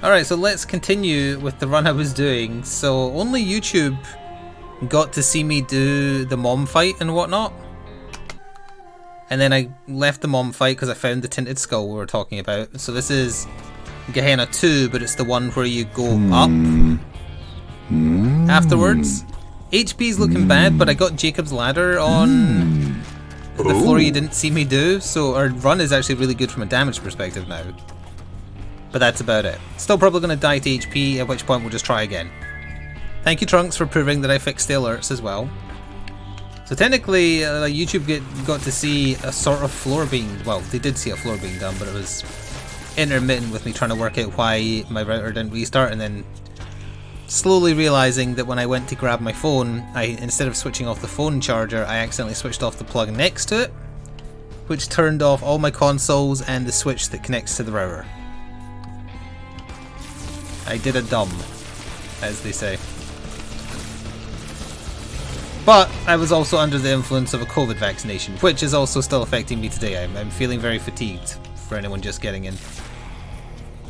Alright, so let's continue with the run I was doing. So only YouTube got to see me do the mom fight and whatnot. And then I left the mom fight because I found the tinted skull we were talking about. So this is Gehenna 2, but it's the one where you go up afterwards. HP's looking bad, but I got Jacob's ladder on the floor you didn't see me do, so our run is actually really good from a damage perspective now. But that's about it. Still probably going to die to HP, at which point we'll just try again. Thank you, Trunks, for proving that I fixed the alerts as well. So technically, YouTube got to see a sort of floor being... Well, they did see a floor being done, but it was intermittent with me trying to work out why my router didn't restart, and then slowly realising that when I went to grab my phone, instead of switching off the phone charger, I accidentally switched off the plug next to it, which turned off all my consoles and the switch that connects to the router. I did a dumb, as they say. But I was also under the influence of a COVID vaccination, which is also still affecting me today. I'm feeling very fatigued, for anyone just getting in.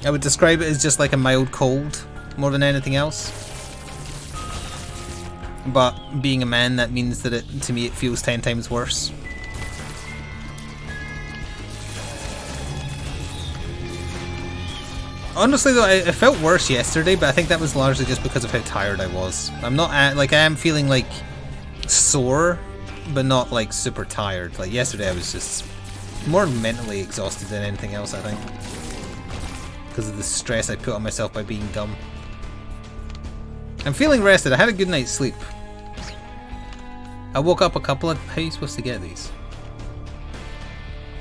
I would describe it as just like a mild cold, more than anything else. But being a man, that means that to me it feels 10 times worse. Honestly though, I felt worse yesterday, but I think that was largely just because of how tired I was. I'm not I am feeling like sore, but not like super tired. Like yesterday I was just more mentally exhausted than anything else, I think. Because of the stress I put on myself by being dumb. I'm feeling rested. I had a good night's sleep. I woke up a couple of... How are you supposed to get these?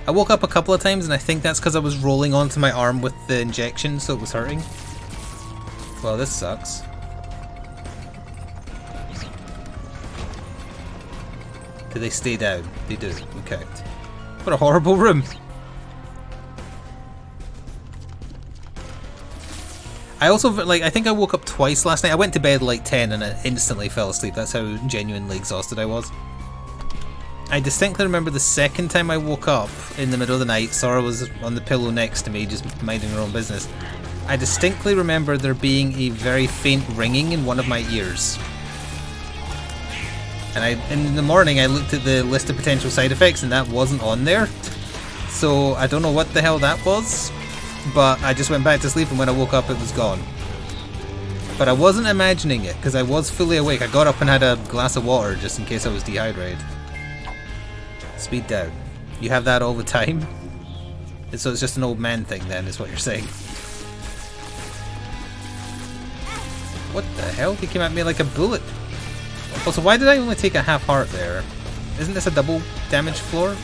I woke up a couple of times and I think that's because I was rolling onto my arm with the injection, so it was hurting. Well, this sucks. Do they stay down? They do. Okay. What a horrible room. I also, like, I think I woke up twice last night. I went to bed like 10 and I instantly fell asleep. That's how genuinely exhausted I was. I distinctly remember the second time I woke up in the middle of the night, Sora was on the pillow next to me, just minding her own business. I distinctly remember there being a very faint ringing in one of my ears. And in the morning I looked at the list of potential side effects and that wasn't on there. So I don't know what the hell that was. But I just went back to sleep and when I woke up it was gone. But I wasn't imagining it because I was fully awake. I got up and had a glass of water just in case I was dehydrated. Speed down. You have that all the time? So it's just an old man thing then, is what you're saying. What the hell? He came at me like a bullet. Also, why did I only take a half heart there? Isn't this a double damage floor?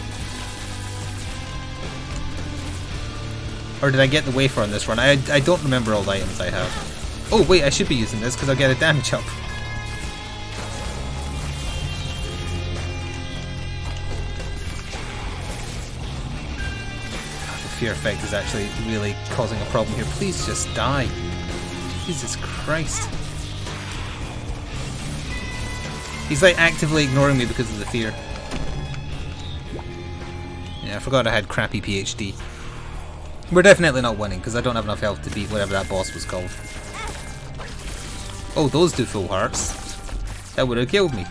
Or did I get the wafer on this run? I don't remember all the items I have. Oh wait, I should be using this because I'll get a damage up. The fear effect is actually really causing a problem here. Please just die. Jesus Christ. He's like actively ignoring me because of the fear. Yeah, I forgot I had crappy PhD. We're definitely not winning because I don't have enough health to beat whatever that boss was called. Oh, those do full hearts. That would have killed me.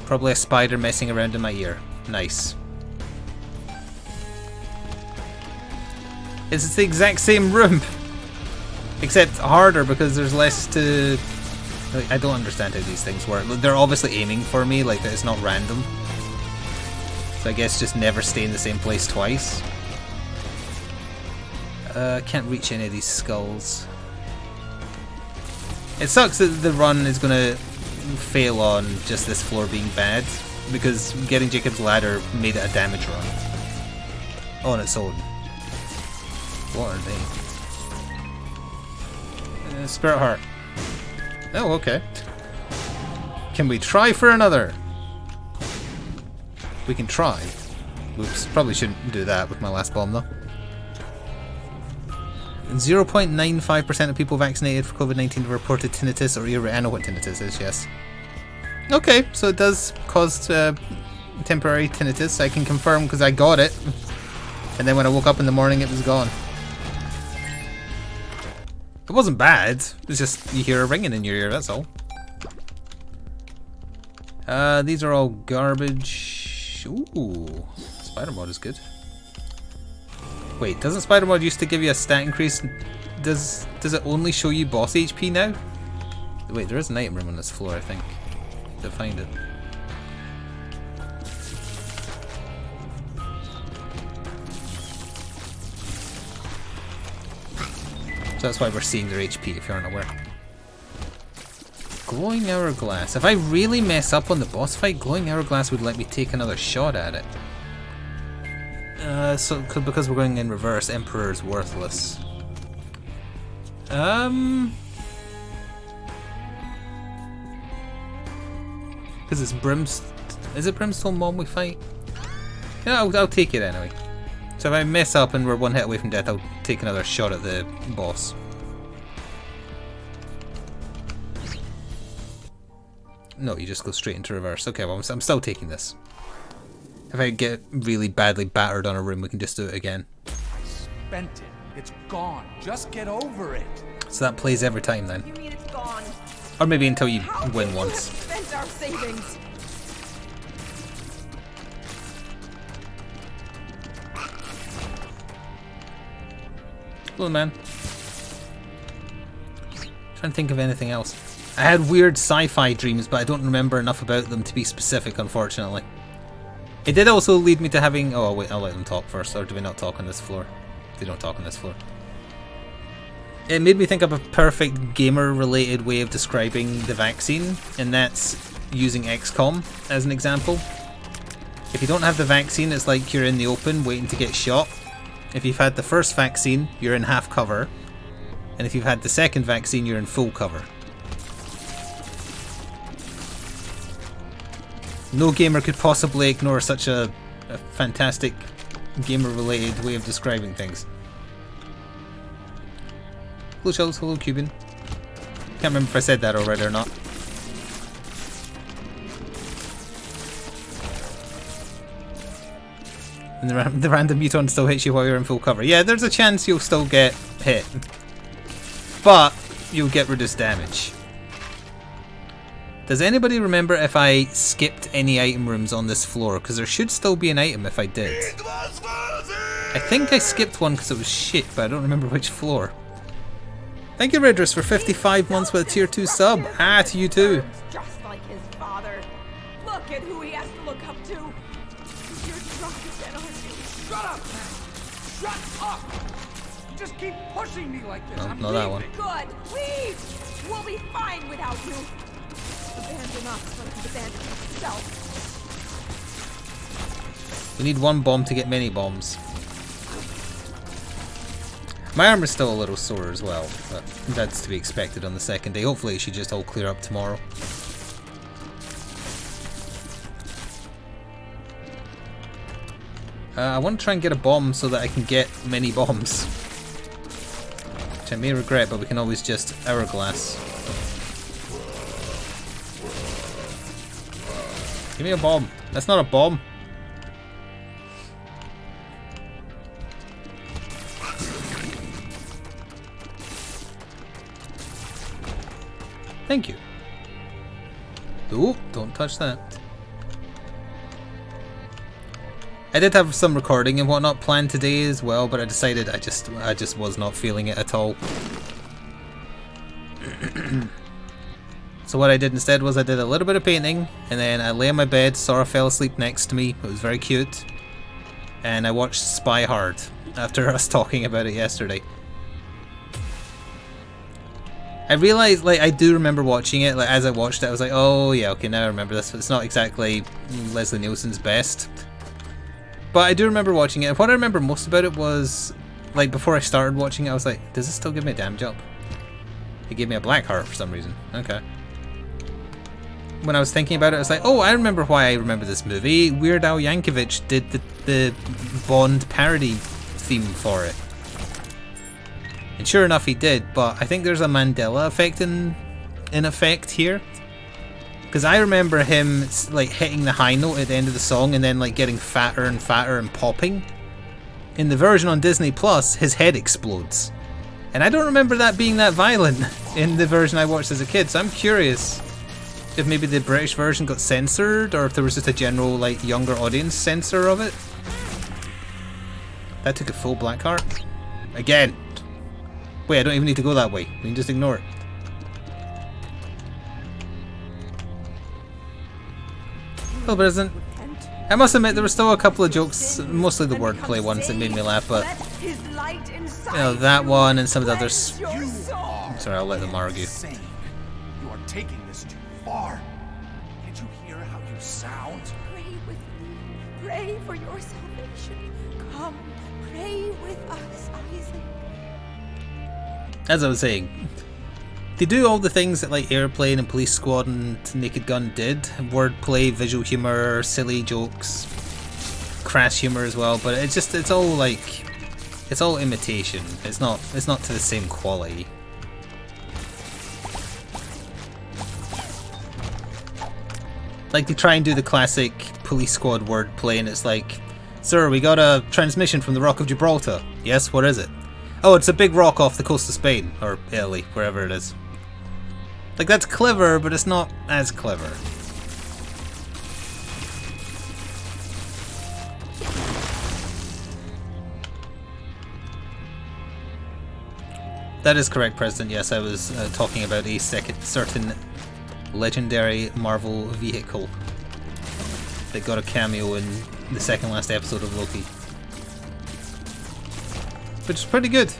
Probably a spider messing around in my ear. Nice. It's the exact same room. Except harder because there's less to... Like, I don't understand how these things work. They're obviously aiming for me, like that it's not random. So I guess just never stay in the same place twice. Can't reach any of these skulls. It sucks that the run is gonna fail on just this floor being bad, because getting Jacob's ladder made it a damage run on its own. What are they? Spirit heart. Oh, okay. Can we try for another? We can try. Oops, probably shouldn't do that with my last bomb though. 0.95% of people vaccinated for COVID-19 have reported tinnitus or ear. I know what tinnitus is, yes. Okay, so it does cause temporary tinnitus. I can confirm because I got it And then when I woke up in the morning, it was gone. It wasn't bad. It was just you hear a ringing in your ear, that's all. These are all garbage. Ooh, spider mod is good. Wait, doesn't spider mod used to give you a stat increase? Does it only show you boss HP now? Wait, there is an item room on this floor, I think. To find it. So that's why we're seeing their HP, if you aren't aware. Glowing hourglass. If I really mess up on the boss fight, glowing hourglass would let me take another shot at it. Because we're going in reverse, Emperor's worthless. Because it's Brimstone. Is it Brimstone Mom we fight? Yeah, I'll take it anyway. So if I mess up and we're one hit away from death, I'll take another shot at the boss. No, you just go straight into reverse. Okay, well, I'm still taking this. If I get really badly battered on a room, we can just do it again. I spent it. It's gone. Just get over it. So that plays every time then. You mean it's gone? Or maybe until you win How once. spent our savings. Hello, man. Trying to think of anything else. I had weird sci-fi dreams, but I don't remember enough about them to be specific, unfortunately. It did also lead me to having... Oh, wait, I'll let them talk first, or do we not talk on this floor? They don't talk on this floor. It made me think of a perfect gamer-related way of describing the vaccine, and that's using XCOM as an example. If you don't have the vaccine, it's like you're in the open waiting to get shot. If you've had the first vaccine, you're in half cover, and if you've had the second vaccine, you're in full cover. No gamer could possibly ignore such a fantastic gamer-related way of describing things. Hello Shells, hello Cuban. Can't remember if I said that already or not. And the random mutant still hits you while you're in full cover. Yeah, there's a chance you'll still get hit. But you'll get reduced damage. Does anybody remember if I skipped any item rooms on this floor? Because there should still be an item if I did. I think I skipped one because it was shit, but I don't remember which floor. Thank you, Redress, for 55 months with a tier 2 sub. Ah, to you too. Just like his father. Look at who he has to look up to. You're drunk again, aren't you? Shut up, man. Shut up. You just keep pushing me like this. No, I'm not that one. leaving. Good. Leave. We'll be fine without you. Abandon us like he's abandoned himself. We need one bomb to get many bombs. My arm is still a little sore as well, but that's to be expected on the second day. Hopefully it should just all clear up tomorrow. I want to try and get a bomb so that I can get many bombs. Which I may regret, but we can always just hourglass. Give me a bomb. That's not a bomb. Thank you. Ooh, don't touch that. I did have some recording and whatnot planned today as well, but I decided I just was not feeling it at all. So what I did instead was I did a little bit of painting, and then I lay on my bed, Sora fell asleep next to me, it was very cute, and I watched Spy Hard after us talking about it yesterday. I realised, like, I do remember watching it, like, as I watched it I was like, oh yeah, okay, now I remember this. It's not exactly Leslie Nielsen's best. But I do remember watching it, and what I remember most about it was, like, before I started watching it I was like, does this still give me a damage up? It gave me a black heart for some reason. Okay. When I was thinking about it I was like, oh, I remember why I remember this movie. Weird Al Yankovic did the Bond parody theme for it. And sure enough he did, but I think there's a Mandela effect in effect here. Because I remember him like hitting the high note at the end of the song and then like getting fatter and fatter and popping. in the version on Disney Plus, his head explodes. And I don't remember that being that violent in the version I watched as a kid, so I'm curious if maybe the British version got censored, or if there was just a general, like, younger audience censor of it. That took a full black heart. Again! Wait, I don't even need to go that way. We can just ignore it. Hello, President. I must admit, there were still a couple of jokes, mostly the wordplay ones, that made me laugh, but you know, that one and some of the others. Sorry, I'll let them argue. You are taking this too far. Can't you hear how you sound? Pray with me. Pray for your salvation. Come, pray with us, Isaac. As I was saying, they do all the things that like Airplane and Police Squad and Naked Gun did. Wordplay, visual humor, silly jokes, crass humor as well, but it's all like, it's all imitation. It's not to the same quality. Like they try and do the classic Police Squad wordplay and it's like, sir, we got a transmission from the Rock of Gibraltar. Yes, what is it? Oh, it's a big rock off the coast of Spain, or Italy, wherever it is. Like, that's clever, but it's not as clever. That is correct, President. Yes, I was talking about a certain legendary Marvel vehicle that got a cameo in the second last episode of Loki. Which is pretty good.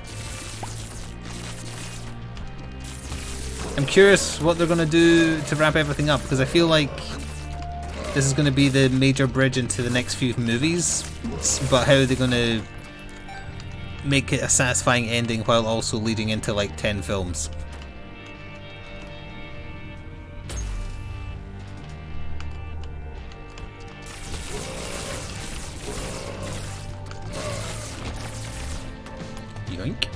I'm curious what they're going to do to wrap everything up, because I feel like this is going to be the major bridge into the next few movies, but how are they going to make it a satisfying ending while also leading into like 10 films? Yoink.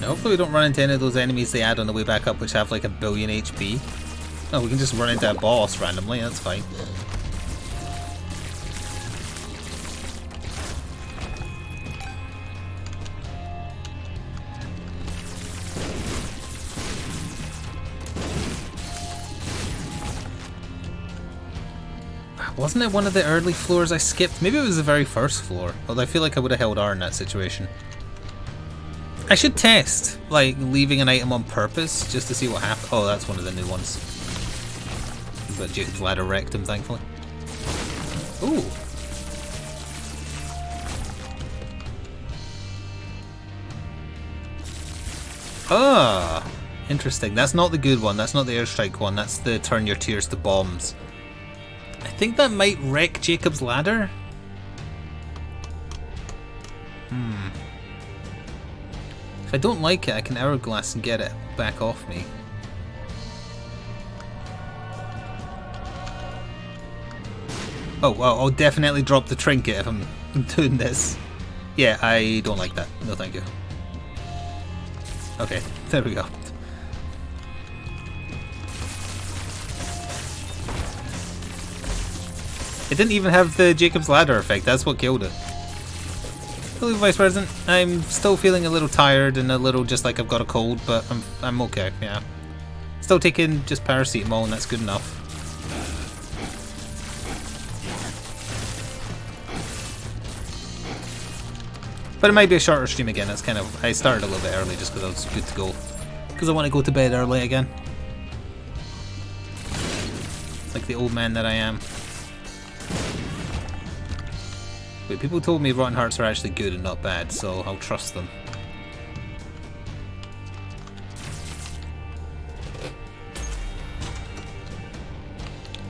Now hopefully we don't run into any of those enemies they add on the way back up which have like 1 billion HP. No, we can just run into a boss randomly, that's fine. Wasn't it one of the early floors I skipped? Maybe it was the very first floor, although I feel like I would have held R in that situation. I should test, like, leaving an item on purpose, just to see what happens. Oh, that's one of the new ones. But Jacob's ladder wrecked him, thankfully. Ooh. Ah, interesting. That's not the good one. That's not the airstrike one. That's the turn your tears to bombs. I think that might wreck Jacob's ladder. If I don't like it, I can hourglass and get it back off me. Oh, well, I'll definitely drop the trinket if I'm doing this. Yeah, I don't like that. No, thank you. Okay, there we go. It didn't even have the Jacob's Ladder effect, that's what killed it. Hello, Vice President. I'm still feeling a little tired and a little just like I've got a cold, but I'm okay, yeah. Still taking just paracetamol and that's good enough. But it might be a shorter stream again, that's kind of... I started a little bit early just because I was good to go. Because I want to go to bed early again. Like the old man that I am. Wait, people told me Rotten Hearts are actually good and not bad, so I'll trust them.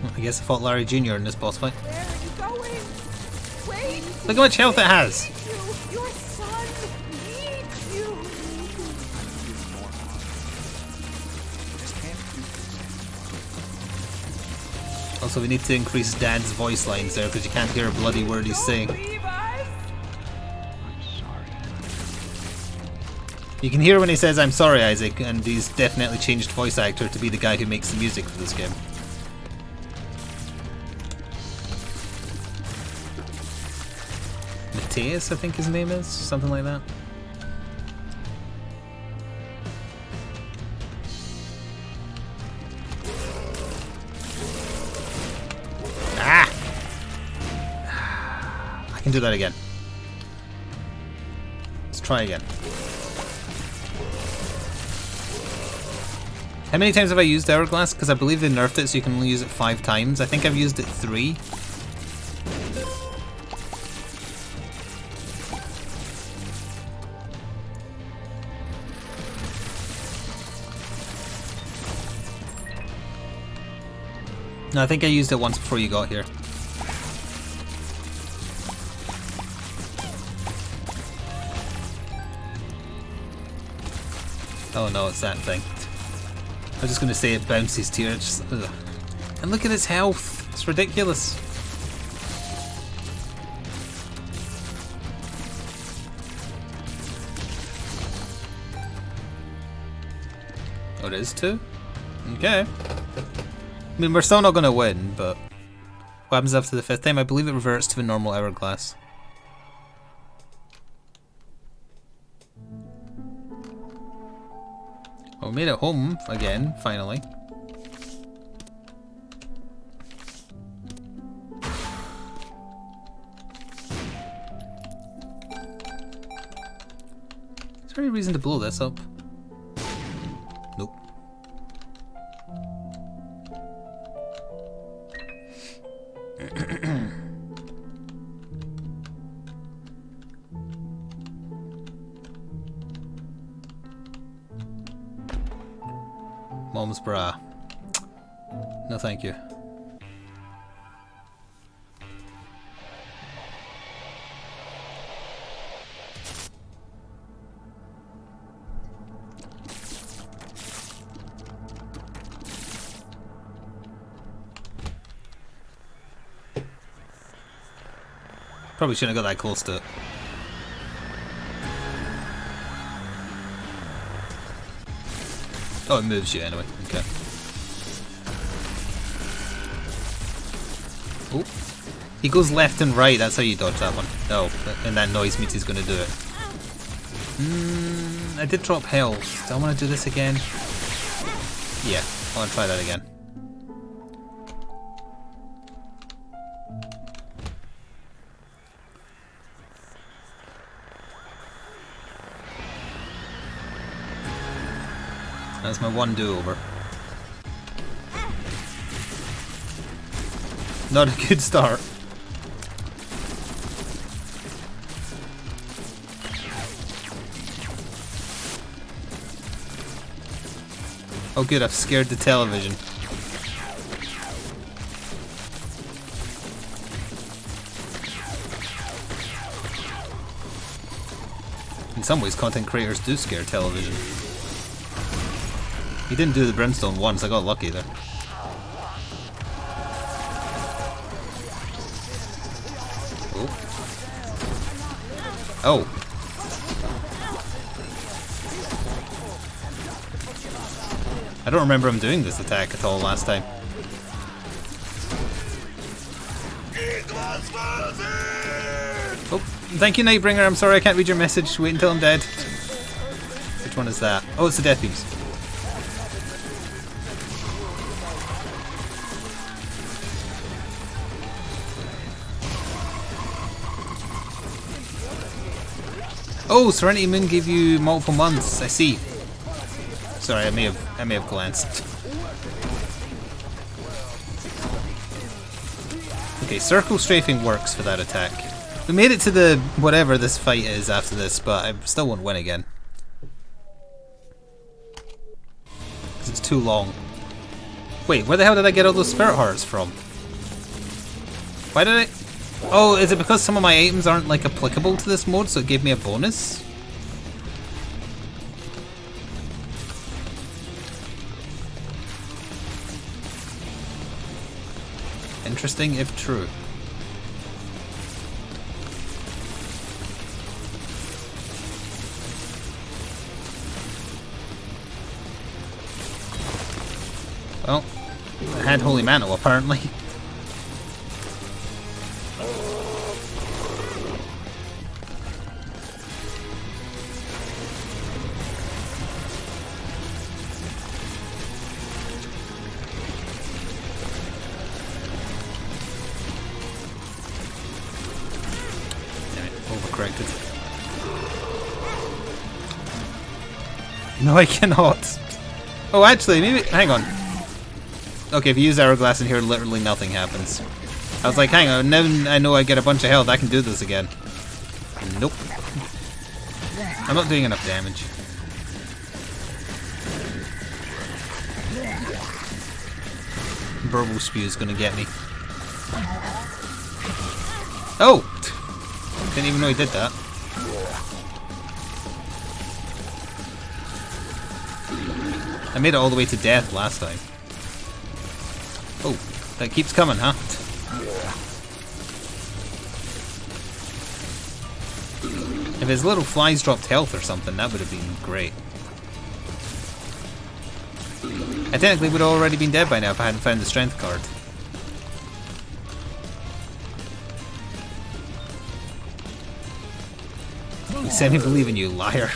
Well, I guess I fought Larry Jr. in this boss fight. Where are you going? Wait! Look how much health it has! Your son needs you! Also, we need to increase Dad's voice lines there because you can't hear a bloody word he's saying. Leave us! I'm sorry. You can hear when he says, "I'm sorry, Isaac," and he's definitely changed voice actor to be the guy who makes the music for this game. Mateus, I think his name is, something like that. Ah! I can do that again. Let's try again. How many times have I used Hourglass? Because I believe they nerfed it so you can only use it 5 times. I think I've used it 3. No, I think I used it once before you got here. Oh no, it's that thing. I was just going to say it bounces to you. Just, ugh. And look at its health. It's ridiculous. Oh, it is 2? Okay. I mean, we're still not going to win, but what happens after the 5th time? I believe it reverts to a normal Hourglass. Well, we made it home again, finally. Is there any reason to blow this up? Nope. Mom's bra. No thank you. Probably shouldn't have got that close to it. Oh, it moves you anyway. Okay. Oh. He goes left and right. That's how you dodge that one. Oh, and that noise means he's going to do it. I did drop health. Do I want to do this again? Yeah, I want to try that again. That's my one do-over. Not a good start. Oh good, I've scared the television. In some ways, content creators do scare television. He didn't do the brimstone once, I got lucky there. Oh. I don't remember him doing this attack at all last time. Oh, thank you Nightbringer, I'm sorry I can't read your message, wait until I'm dead. Which one is that? Oh, it's the death beams. Oh, Serenity Moon gave you multiple months. I see. Sorry, I may have glanced. Okay, circle strafing works for that attack. We made it to the whatever this fight is after this, but I still won't win again. Because it's too long. Wait, where the hell did I get all those spirit hearts from? Why did I... Oh, is it because some of my items aren't like applicable to this mode, so it gave me a bonus? Interesting if true. Well, I had Holy Mantle apparently. distracted. No, I cannot. Oh, actually, maybe... Hang on. Okay, if you use Hourglass in here, literally nothing happens. I was like, hang on, now I know I get a bunch of health, I can do this again. Nope. I'm not doing enough damage. Burble Spew is gonna get me. Oh! Didn't even know he did that. I made it all the way to death last time. Oh, that keeps coming, huh? If his little flies dropped health or something, that would have been great. I technically would have already been dead by now if I hadn't found the strength card. You said me believe in you, liar.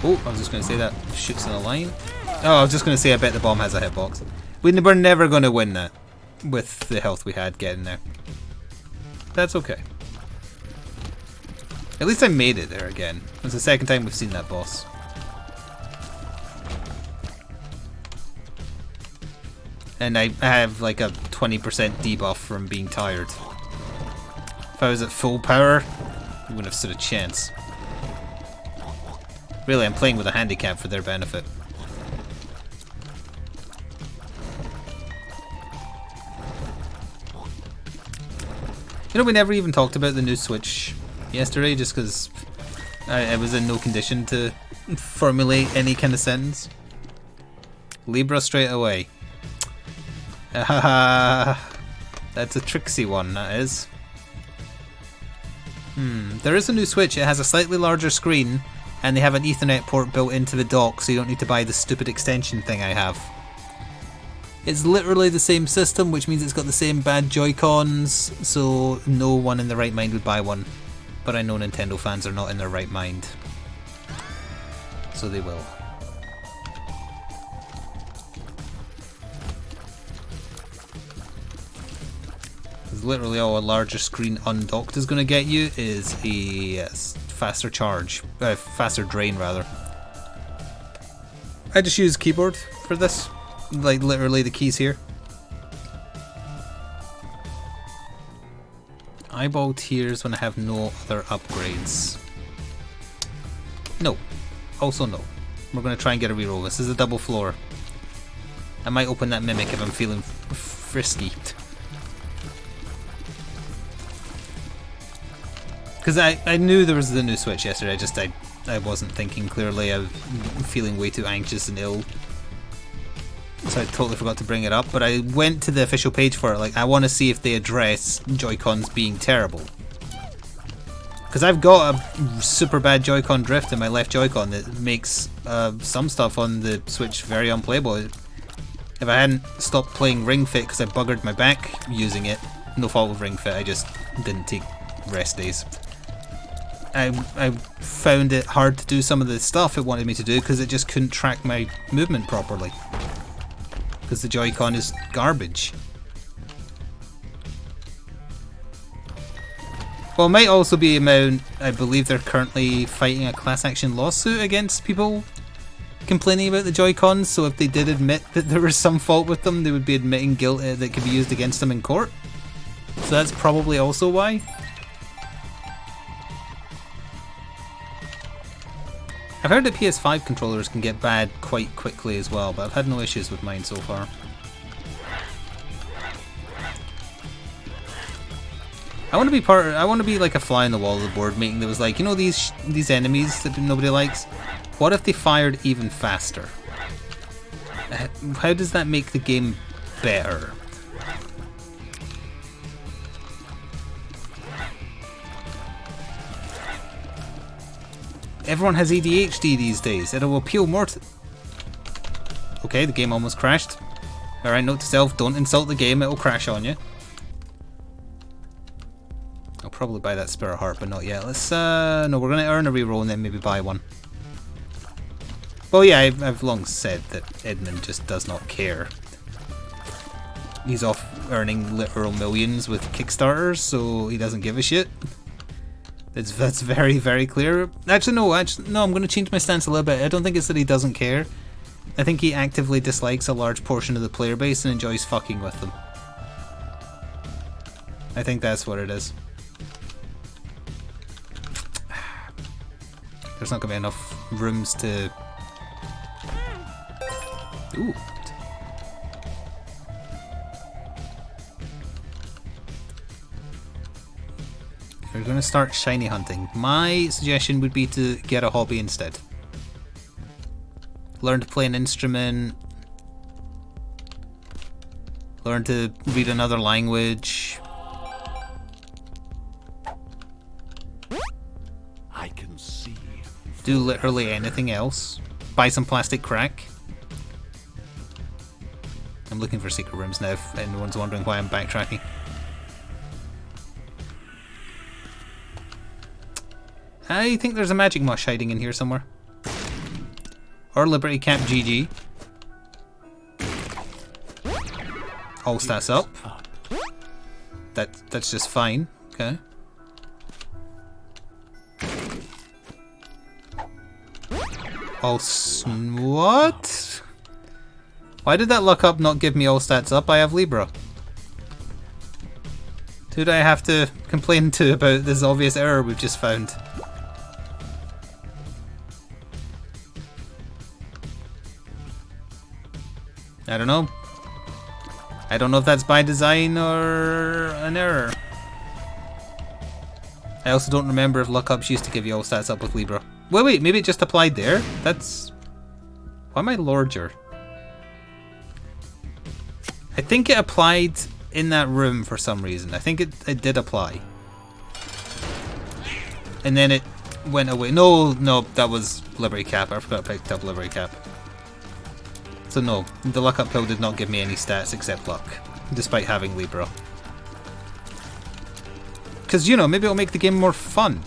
Oh, I was just going to say that shoots in a line. Oh, I was just going to say I bet the bomb has a hitbox. We're never going to win that with the health we had getting there. That's okay. At least I made it there again. It's the second time we've seen that boss. And I have like a 20% debuff from being tired. If I was at full power, I wouldn't have stood a chance. Really, I'm playing with a handicap for their benefit. You know, we never even talked about the new Switch yesterday, just because I was in no condition to formulate any kind of sentence. Libra straight away. That's a tricksy one, that is. There is a new Switch. It has a slightly larger screen, and they have an Ethernet port built into the dock, so you don't need to buy the stupid extension thing I have. It's literally the same system, which means it's got the same bad Joy-Cons, so no one in their right mind would buy one. But I know Nintendo fans are not in their right mind. So they will. Because literally all a larger screen undocked is going to get you is a faster charge. Faster drain, rather. I just use keyboard for this. Like literally the keys here. Eyeball tears when I have no other upgrades. No. Also no. We're going to try and get a reroll. This is a double floor. I might open that mimic if I'm feeling frisky. Because I knew there was the new Switch yesterday, I wasn't thinking clearly. I was feeling way too anxious and ill. So I totally forgot to bring it up, but I went to the official page for it, like, I want to see if they address Joy-Cons being terrible. Because I've got a super bad Joy-Con drift in my left Joy-Con that makes some stuff on the Switch very unplayable. If I hadn't stopped playing Ring Fit because I buggered my back using it, no fault of Ring Fit, I just didn't take rest days. I found it hard to do some of the stuff it wanted me to do because it just couldn't track my movement properly. Because the Joy-Con is garbage. Well, it might also be amount, I believe they're currently fighting a class action lawsuit against people complaining about the Joy-Cons, so if they did admit that there was some fault with them, they would be admitting guilt that could be used against them in court. So that's probably also why. I've heard that PS5 controllers can get bad quite quickly as well, but I've had no issues with mine so far. I want to be like a fly on the wall of the board, making those, like, you know, these enemies that nobody likes. What if they fired even faster? How does that make the game better? Everyone has ADHD these days. It'll appeal more to... Okay, the game almost crashed. Alright, note to self, don't insult the game, it'll crash on you. I'll probably buy that Spirit Heart, but not yet. Let's, no, we're going to earn a reroll and then maybe buy one. Well, yeah, I've long said that Edmund just does not care. he's off earning literal millions with Kickstarters, so he doesn't give a shit. That's very, very clear. Actually, no, I'm going to change my stance a little bit. I don't think it's that he doesn't care. I think he actively dislikes a large portion of the player base and enjoys fucking with them. I think that's what it is. There's not going to be enough rooms to... Ooh. We're going to start shiny hunting. My suggestion would be to get a hobby instead. Learn to play an instrument. Learn to read another language. I can see. Do literally anything else. Buy some plastic crack. I'm looking for secret rooms now, if anyone's wondering why I'm backtracking. I think there's a magic mush hiding in here somewhere. Or Liberty Cap GG. All stats up. That's just fine. Okay. All what? Why did that luck up not give me all stats up? I have Libra. Who do I have to complain to about this obvious error we've just found? I don't know. I don't know if that's by design or an error. I also don't remember if lookups used to give you all stats up with Libra. Wait, maybe it just applied there? That's... Why am I larger? I think it applied in that room for some reason. I think it did apply. And then it went away. No, that was Liberty Cap. I forgot I picked up Liberty Cap. So no, the luck up pill did not give me any stats except luck, despite having Libra. Because, you know, maybe it'll make the game more fun.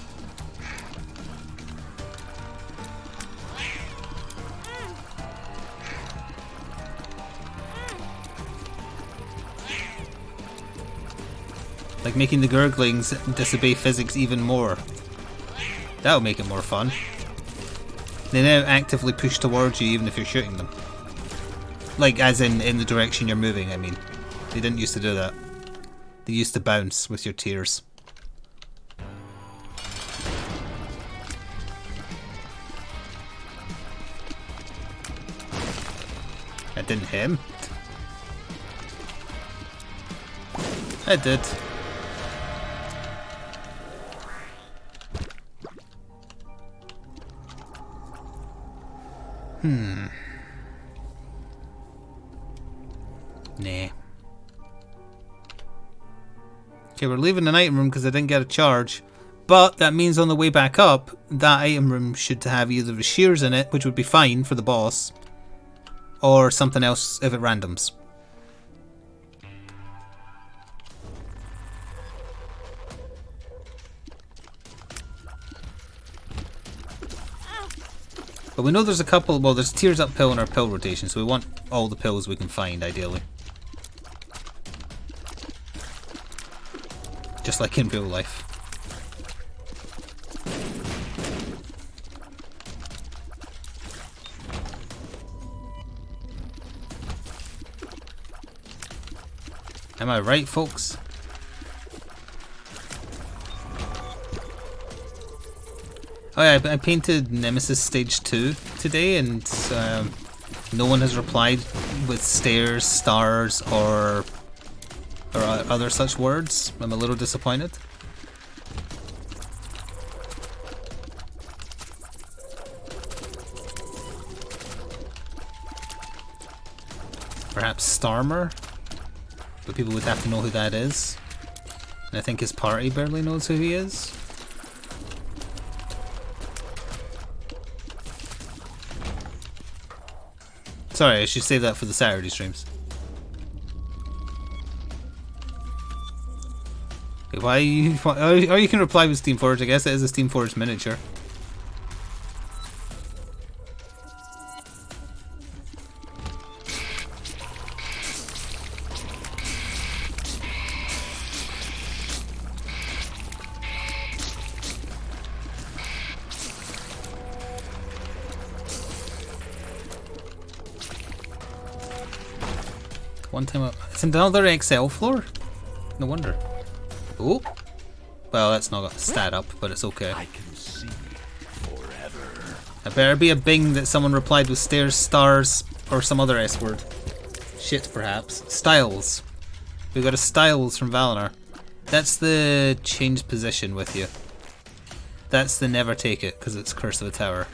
Like making the Gurglings disobey physics even more. That'll make it more fun. They now actively push towards you even if you're shooting them. Like, as in the direction you're moving, I mean. They didn't used to do that. They used to bounce with your tears. I didn't hit him. I did. Nah. Okay, we're leaving an item room because I didn't get a charge. But that means on the way back up, that item room should have either the shears in it, which would be fine for the boss, or something else if it randoms. But we know there's a couple, well, there's tears up pill in our pill rotation, so we want all the pills we can find, ideally. Just like in real life. Am I right, folks? Oh yeah, I painted Nemesis Stage 2 today, and no one has replied with stairs, stars, or other such words. I'm a little disappointed. Perhaps Starmer? But people would have to know who that is. And I think his party barely knows who he is. Sorry, I should save that for the Saturday streams. Why you? Or you can reply with Steamforged. I guess it is a Steamforged miniature. One time up. It's another XL floor? No wonder. Oh! Well, that's not got a stat up, but it's okay. I can see forever. I better be a bing that someone replied with stairs, stars, or some other S word. Shit, perhaps. Styles. We got a Styles from Valinor. That's the change position with you. That's the never take it, because it's Curse of a Tower.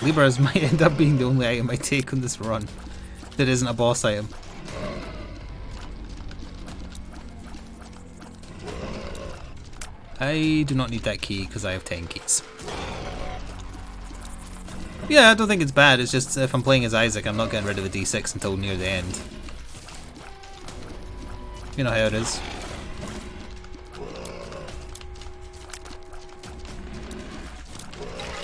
Libras might end up being the only item I take on this run that isn't a boss item. I do not need that key because I have 10 keys. Yeah, I don't think it's bad, it's just if I'm playing as Isaac, I'm not getting rid of the D6 until near the end. You know how it is.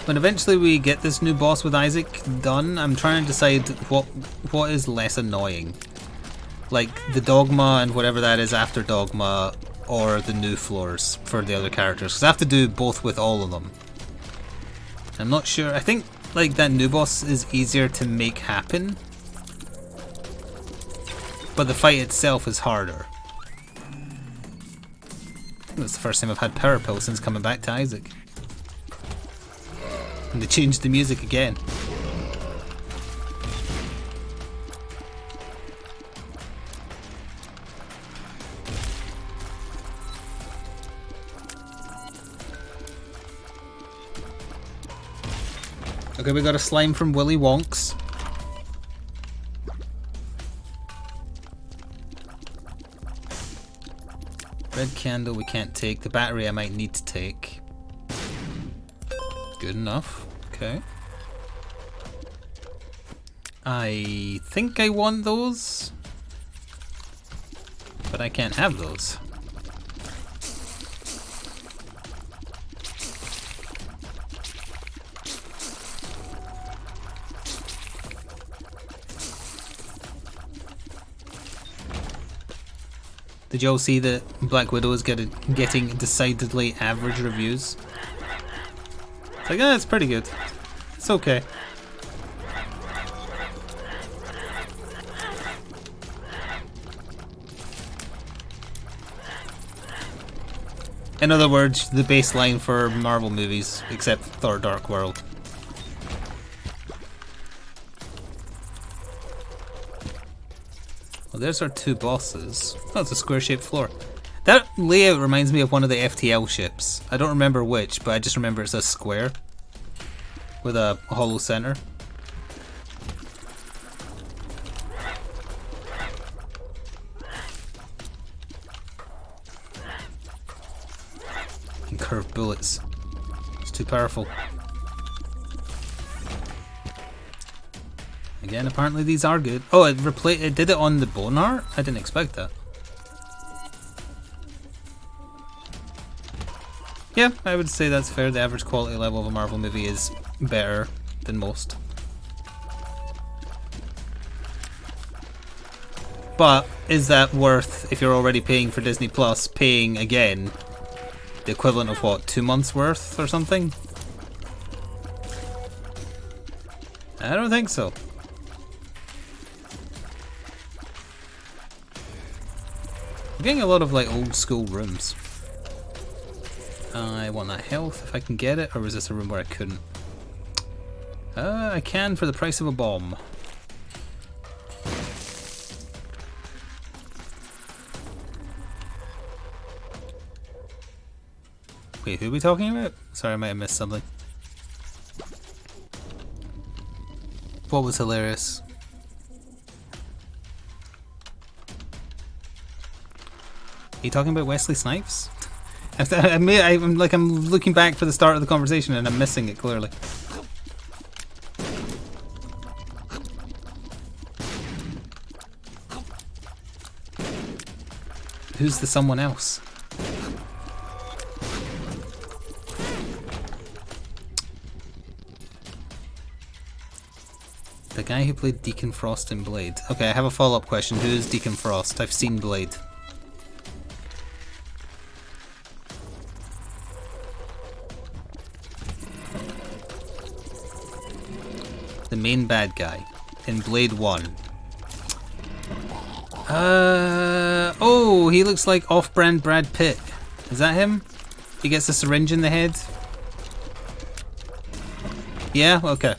When eventually we get this new boss with Isaac done, I'm trying to decide what is less annoying. Like the Dogma and whatever that is after Dogma, or the new floors for the other characters. Because I have to do both with all of them. I'm not sure. I think like that new boss is easier to make happen, but the fight itself is harder. I think that's the first time I've had Power Pill since coming back to Isaac. And they changed the music again. Okay, we got a slime from Willy Wonks. Red candle we can't take. The battery I might need to take. Good enough. Okay. I think I want those, but I can't have those. Did you all see that Black Widow is getting decidedly average reviews? It's like, it's pretty good. It's okay. In other words, the baseline for Marvel movies, except Thor Dark World. Well, there's our two bosses. Oh, it's a square-shaped floor. That layout reminds me of one of the FTL ships. I don't remember which, but I just remember it's a square with a hollow center. And curved bullets. It's too powerful. Again, apparently these are good. Oh, it did it on the bone art? I didn't expect that. Yeah, I would say that's fair. The average quality level of a Marvel movie is better than most. But is that worth, if you're already paying for Disney Plus, paying again the equivalent of what, 2 months worth or something? I don't think so. I'm getting a lot of like old school rooms. I want that health if I can get it, or was this a room where I couldn't? I can for the price of a bomb. Wait, who are we talking about? Sorry, I might have missed something. What was hilarious? Are you talking about Wesley Snipes? I'm looking back for the start of the conversation and I'm missing it clearly. Who's the someone else? The guy who played Deacon Frost in Blade. Okay, I have a follow-up question. Who is Deacon Frost? I've seen Blade. The main bad guy in Blade 1. Oh, he looks like off-brand Brad Pitt. Is that him? He gets a syringe in the head? Yeah? Okay.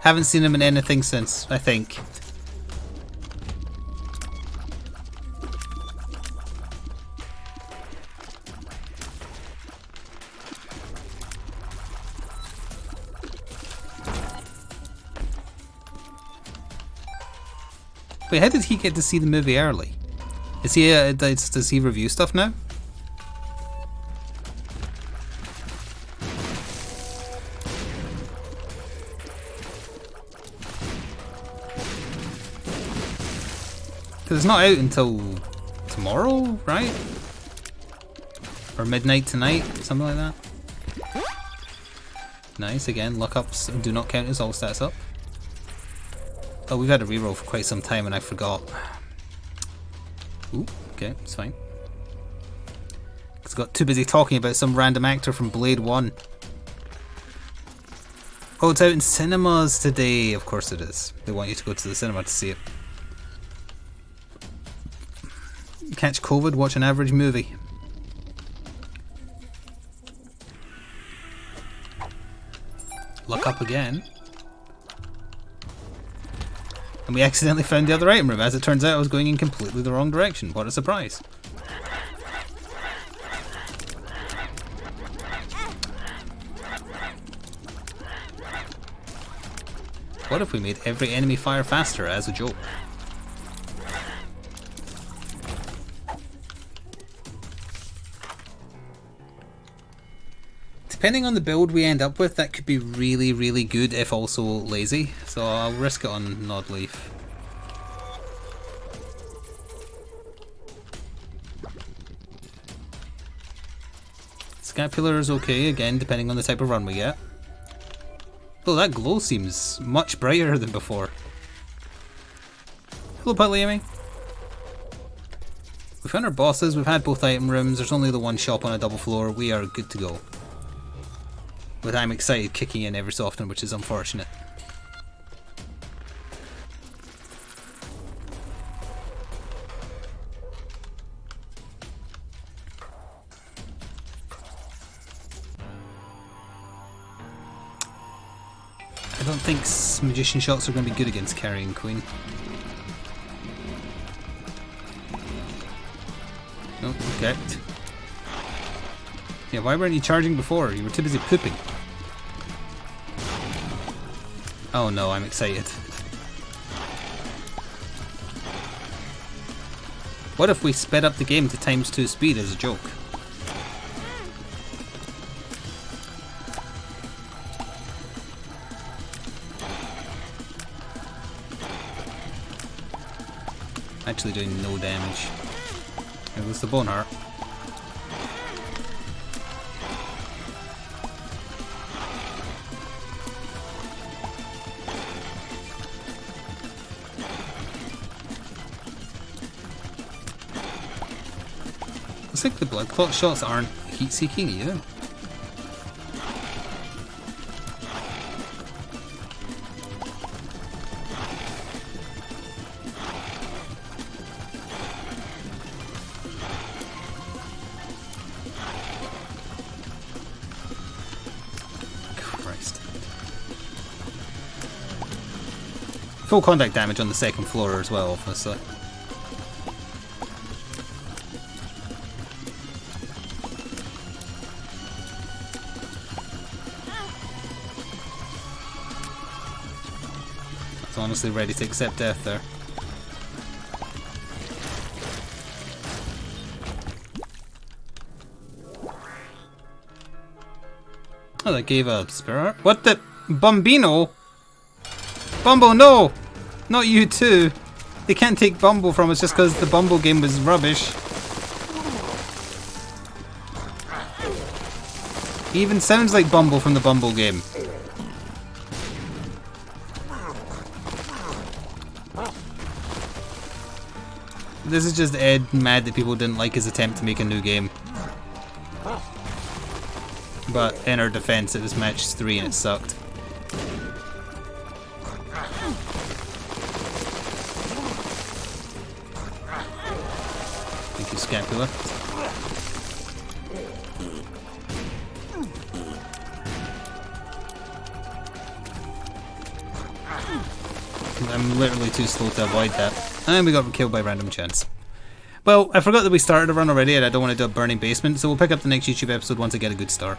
Haven't seen him in anything since, I think. Wait, how did he get to see the movie early? Is he, does he review stuff now? Because it's not out until tomorrow, right? Or midnight tonight, something like that. Nice, again, lookups do not count as all stats up. Oh, we've had a reroll for quite some time and I forgot. Ooh, okay, it's fine. Because I got too busy talking about some random actor from Blade 1. Oh, it's out in cinemas today. Of course it is. They want you to go to the cinema to see it. Catch COVID, watch an average movie. Look up again. And we accidentally found the other item room. As it turns out, I was going in completely the wrong direction. What a surprise. What if we made every enemy fire faster as a joke? Depending on the build we end up with, that could be really, really good if also lazy. So I'll risk it on Nodleaf. Scapular is okay, again, depending on the type of run we get. Oh, that glow seems much brighter than before. Hello, Patliami. We found our bosses, we've had both item rooms, there's only the one shop on a double floor, we are good to go. With I'm excited kicking in every so often, which is unfortunate. I don't think magician shots are going to be good against carrying Queen. Oh, okay. Yeah, why weren't you charging before? You were too busy pooping. Oh no, I'm excited. What if we sped up the game to ×2 speed as a joke? Actually doing no damage. It was the bone heart. Looks like the blood clot shots aren't heat seeking either. Full contact damage on the second floor as well, obviously. That's honestly ready to accept death there. Oh, that gave a spirit. What the? Bambino? Bumble, no! Not you too. They can't take Bumble from us just because the Bumble game was rubbish. He even sounds like Bumble from the Bumble game. This is just Ed mad that people didn't like his attempt to make a new game. But in our defense, it was match 3 and it sucked. Thank you, Scapula. I'm literally too slow to avoid that. And we got killed by random chance. Well, I forgot that we started a run already and I don't want to do a burning basement, so we'll pick up the next YouTube episode once I get a good start.